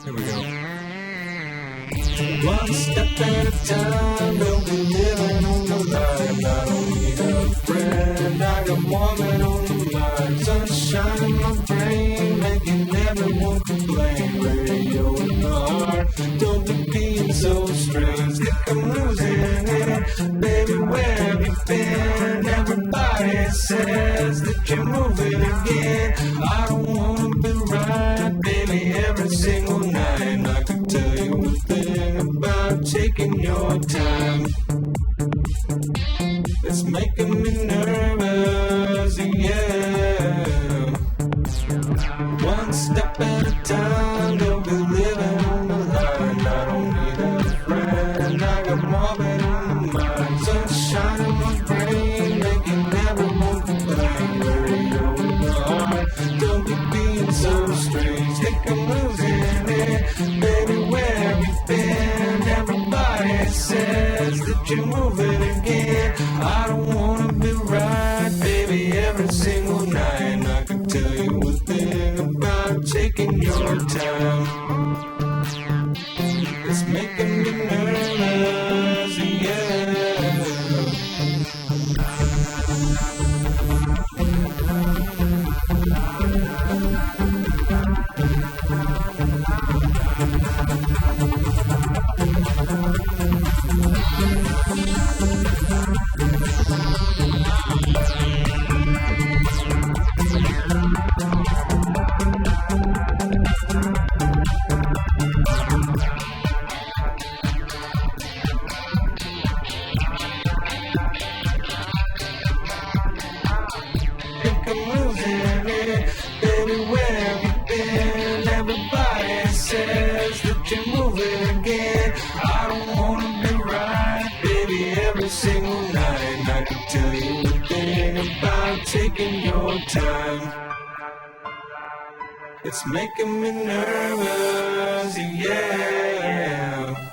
Here we go. One step at a time, don't be living on the line. I don't need a friend, I got more than on the mind. Sunshine in my brain, making everyone complain. Radio in the heart, don't be being so strange. Think I'm losing it, baby, where have you been? Everybody says that you're moving again. I don't wanna be right, baby, every single night. I can tell you a thing about taking your time. It's making me nervous, yeah. One step at a time, don't be living on the line. I don't need a friend, I got more than on the mind. Sunshine in my brain, making everyone complain. Radio in the heart, don't be being so strange. Think I'm losing it, baby, where have you been? Everybody says that you're moving again. I don't wanna be right, baby, every single night. I can tell you a thing about taking your time. It's making me nervous, yeah. Think I'm losing it, baby, where have you been? Everybody says that you're moving again. I don't wanna be right, baby, every single night. I can tell you a thing about taking your time. It's making me nervous, yeah.